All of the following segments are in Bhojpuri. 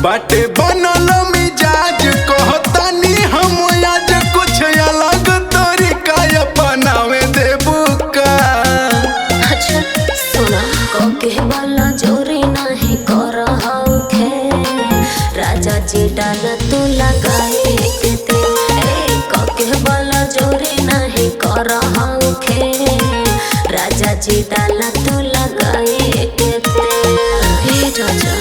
बाटे बनल मिजाज कहतानी हम आज कुछ अलग तरीका अपनावे देबू का। अच्छा सुना कोके वाला जोरी नहीं कर हौखे राजा जी डाल तू लगाए के तेल कोके वाला जोरी नहीं कर हौखे राजा जी डाल तू लगाए के तेल हे राजा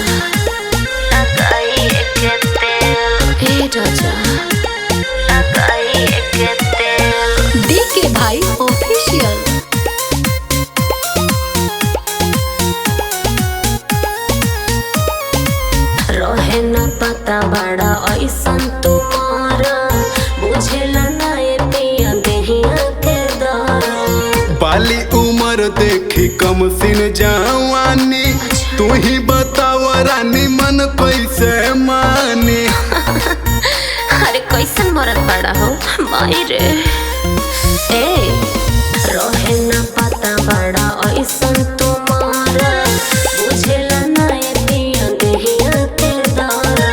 लगाए के तेल हे राजा लगाए के तेल डीके भाई ऑफिशियल। रहे न पता बड़ा ऐसन तुम्हारा बुझेला ना ये पिया देहिया के दर बाली उम्र देखी कम सिन जवानी तू ही बताव रानी मन कैसे मानी। अरे कैसन मरत बड़ा हो माई रे ए रहे न पता बड़ा ऐसन तुम्हारा बुझेला ना ये पिया देहिया के दर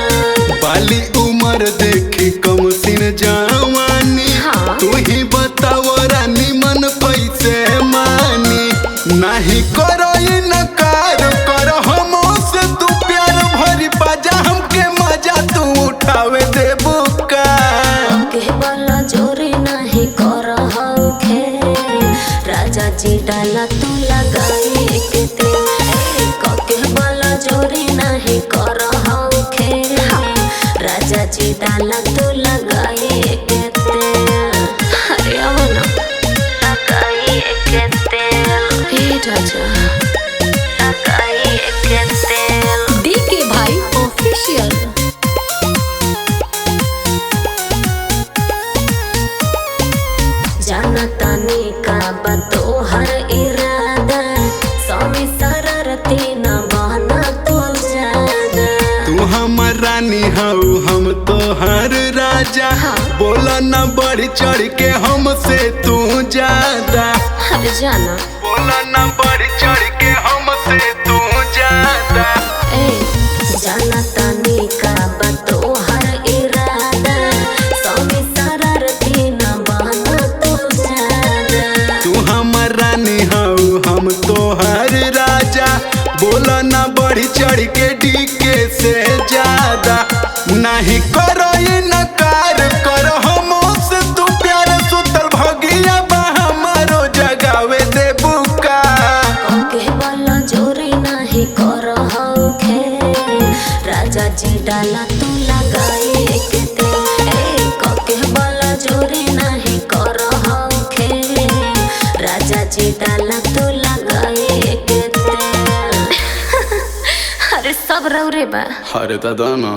बाली उम्र देखी कम सिन जवानी तू ही बताव रानी मन कैसे मानी। नहीं करो इनकार कर हमसे तू प्यार भरी बाजा हमके मजा तू उठावे देबू का। के वाला जोरी नहीं कर हौखे राजा जी डाला तू लगाए के तेल कोके वाला जोरी नहीं कर हौखे राजा जी डाला तू लगाए के तेल अरे अब ना लगाए के तेल हे राजा लगाए के तेल डीके भाई ऑफिशियल। जानतानी का बतो हर इरादा स्वामी सररती न बहना तो ज्यादा तू हमर रानी हऊ हम तो हर राजा बोला न बढ़ चढ़ के हमसे तू ज्यादा हर जाना बोला न बढ़ चढ़ के हमसे तू ज्यादा। ए जानतानी का बतो हर इरादा स्वामी सररती न बहना तो ज्यादा तू हमर रानी हऊ हम तो हर राजा बोला न बढ़ चढ़ के डीके से ज्यादा। नहीं करो इनकार कर हमसे तू प्यार सुतल भगिया बा हमारो जगावे देबू का। कोके वाला जोरी नहीं कर हौखे राजा जी डाला तू लगाए के तेल कोके वाला जोरी नहीं कर हौखे राजा जी डाला तू लगाए के तेल अरे सब रौरे बा अरे दादा ना